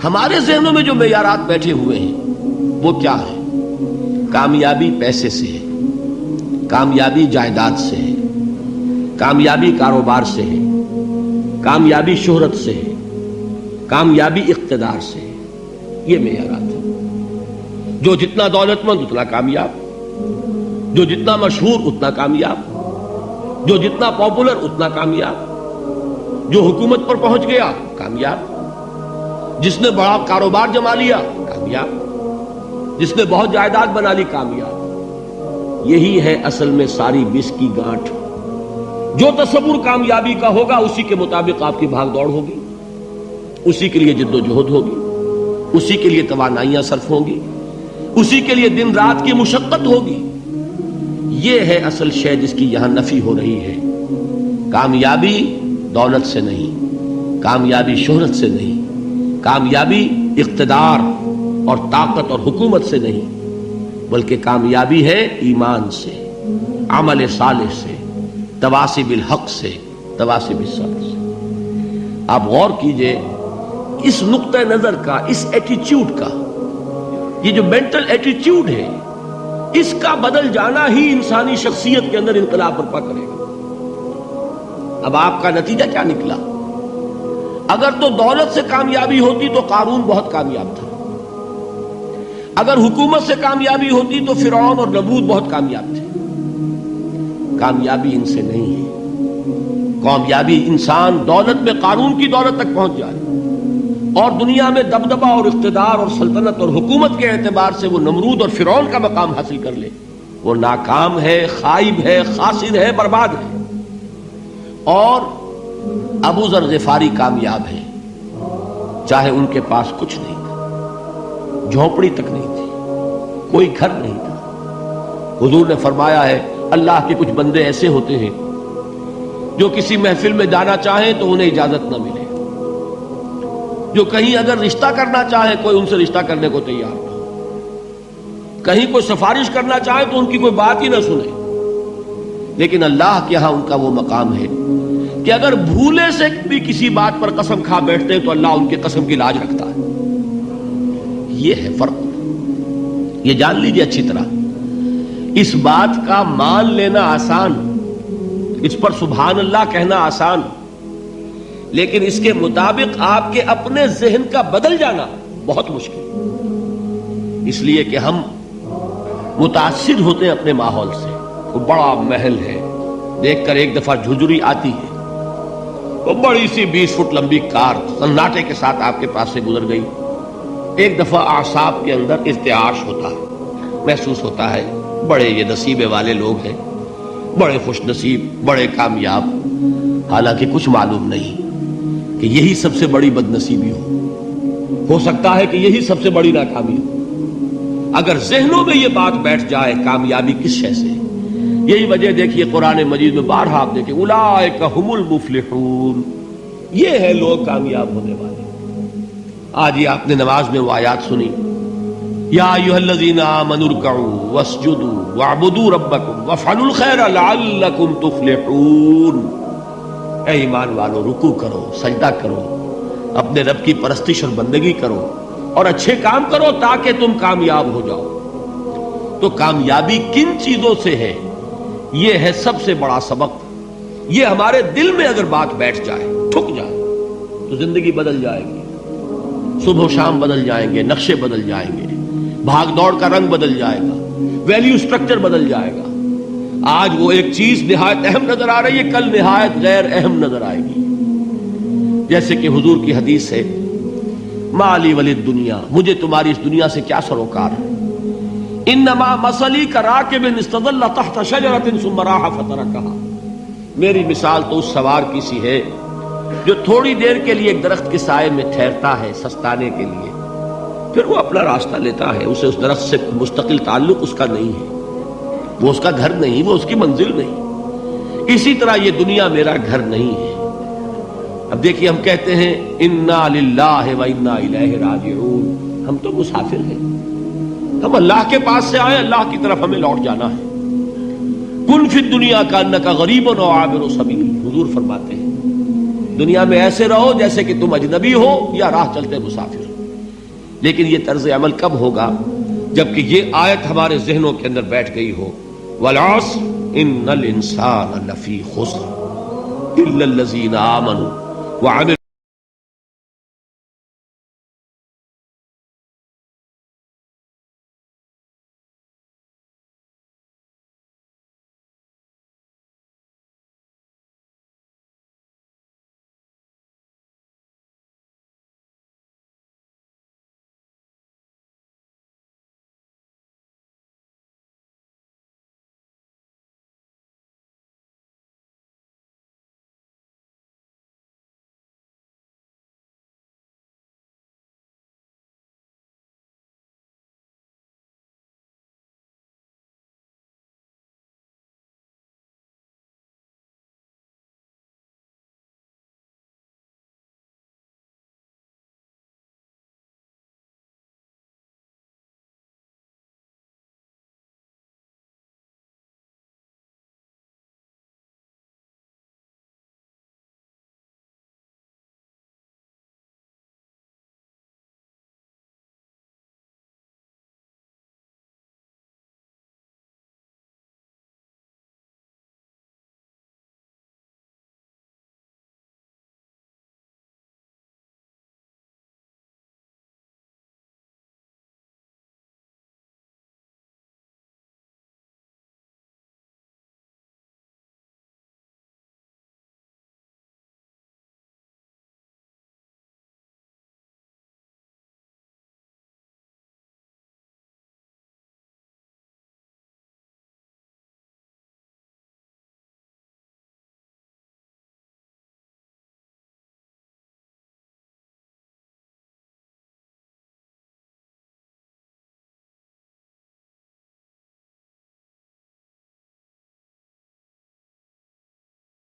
ہمارے ذہنوں میں جو معیارات بیٹھے ہوئے ہیں وہ کیا ہے؟ کامیابی پیسے سے ہے، کامیابی جائیداد سے ہے، کامیابی کاروبار سے ہے، کامیابی شہرت سے ہے، کامیابی اقتدار سے ہے. یہ معیارات ہیں. جو جتنا دولت مند اتنا کامیاب، جو جتنا مشہور اتنا کامیاب، جو جتنا پاپولر اتنا کامیاب، جو حکومت پر پہنچ گیا کامیاب، جس نے بڑا کاروبار جما لیا کامیاب، جس نے بہت جائیداد بنا لی کامیاب. یہی ہے اصل میں ساری بس کی گانٹھ. جو تصور کامیابی کا ہوگا اسی کے مطابق آپ کی بھاگ دوڑ ہوگی، اسی کے لیے جد و جہد ہوگی، اسی کے لیے توانائیاں صرف ہوں گی، اسی کے لیے دن رات کی مشقت ہوگی. یہ ہے اصل شے جس کی یہاں نفی ہو رہی ہے. کامیابی دولت سے نہیں، کامیابی شہرت سے نہیں، کامیابی اقتدار اور طاقت اور حکومت سے نہیں، بلکہ کامیابی ہے ایمان سے، عمل صالح سے، تواصی بالحق سے، تواصی بالصبر سے. آپ غور کیجئے اس نقطہ نظر کا، اس ایٹیچیوڈ کا، یہ جو مینٹل ایٹیچیوڈ ہے اس کا بدل جانا ہی انسانی شخصیت کے اندر انقلاب برپا کرے گا. اب آپ کا نتیجہ کیا نکلا؟ اگر تو دولت سے کامیابی ہوتی تو قارون بہت کامیاب تھا، اگر حکومت سے کامیابی ہوتی تو فرعون اور نمرود بہت کامیاب تھے. کامیابی ان سے نہیں ہے. کامیابی انسان دولت میں قارون کی دولت تک پہنچ جائے اور دنیا میں دبدبہ اور اقتدار اور سلطنت اور حکومت کے اعتبار سے وہ نمرود اور فرعون کا مقام حاصل کر لے، وہ ناکام ہے، خائب ہے، خاسر ہے، برباد ہے. اور ابو ذر غفاری کامیاب ہے، چاہے ان کے پاس کچھ نہیں تھا، جھونپڑی تک نہیں تھی، کوئی گھر نہیں تھا. حضور نے فرمایا ہے اللہ کے کچھ بندے ایسے ہوتے ہیں جو کسی محفل میں جانا چاہیں تو انہیں اجازت نہ ملے، جو کہیں اگر رشتہ کرنا چاہے کوئی ان سے رشتہ کرنے کو تیار نہ، کہیں کوئی سفارش کرنا چاہے تو ان کی کوئی بات ہی نہ سنے. لیکن اللہ کے ہاں ان کا وہ مقام ہے کہ اگر بھولے سے بھی کسی بات پر قسم کھا بیٹھتے ہیں تو اللہ ان کی قسم کی لاج رکھتا ہے. یہ ہے فرق. یہ جان لیجیے اچھی طرح. اس بات کا مان لینا آسان، اس پر سبحان اللہ کہنا آسان، لیکن اس کے مطابق آپ کے اپنے ذہن کا بدل جانا بہت مشکل. اس لیے کہ ہم متاثر ہوتے ہیں اپنے ماحول سے. وہ بڑا محل ہے، دیکھ کر ایک دفعہ جھجری آتی ہے، وہ بڑی سی 20 فٹ لمبی کار سناٹے کے ساتھ آپ کے پاس سے گزر گئی. ایک دفعہ اعصاب کے اندر ارتعاش ہوتا ہے، محسوس ہوتا ہے بڑے یہ نصیبے والے لوگ ہیں، بڑے خوش نصیب، بڑے کامیاب. حالانکہ کچھ معلوم نہیں کہ یہی سب سے بڑی بد نصیبی ہو سکتا ہے کہ یہی سب سے بڑی ناکامی ہو. اگر ذہنوں میں یہ بات بیٹھ جائے کامیابی کس شے سے. یہی وجہ دیکھیے قرآن مجید میں بارہا آپ دیکھیں اولئک هم المفلحون، یہ ہے لوگ کامیاب ہونے والے. آج یہ آپ نے نماز میں وہ آیات سنی، یا ایھا الذین آمنوا ارکعوا واسجدوا واعبدوا ربکم وافعلوا الخیر لعلکم تفلحون. اے ایمان والو، رکوع کرو، سجدہ کرو، اپنے رب کی پرستش اور بندگی کرو اور اچھے کام کرو تاکہ تم کامیاب ہو جاؤ. تو کامیابی کن چیزوں سے ہے؟ یہ ہے سب سے بڑا سبق. یہ ہمارے دل میں اگر بات بیٹھ جائے، ٹھک جائے، تو زندگی بدل جائے گی. صبح و شام بدل جائیں گے، نقشے بدل جائیں گے، بھاگ دوڑ کا رنگ بدل جائے گا، ویلیو سٹرکچر بدل جائے گا. آج وہ ایک چیز نہایت اہم نظر آ رہی ہے، کل نہایت غیر اہم نظر آئے گی. جیسے کہ حضور کی حدیث ہے مالی ولد دنیا، مجھے تمہاری اس دنیا سے کیا سروکار ہے. انما مثلی کراکب استظل تحت شجرۃ ثم راح فترکها، میری مثال تو اس سوار کی سی ہے جو تھوڑی دیر کے لیے ایک درخت کے سائے میں ٹھہرتا ہے سستانے کے لیے، پھر وہ اپنا راستہ لیتا ہے. اسے اس درخت سے مستقل تعلق اس کا نہیں ہے، وہ اس کا گھر نہیں، وہ اس کی منزل نہیں. اسی طرح یہ دنیا میرا گھر نہیں ہے. اب دیکھیے ہم کہتے ہیں انا للہ و انا الیہ راجعون، ہم تو مسافر ہیں، ہم اللہ کے پاس سے آئے، اللہ کی طرف ہمیں لوٹ جانا ہے. کن فی الدنیا کانک غریب و عابر سبیل، حضور فرماتے ہیں دنیا میں ایسے رہو جیسے کہ تم اجنبی ہو یا راہ چلتے مسافر. لیکن یہ طرز عمل کب ہوگا؟ جبکہ یہ آیت ہمارے ذہنوں کے اندر بیٹھ گئی ہو، والعصر ان الانسان لفی خسر الا الذین آمنوا وعملوا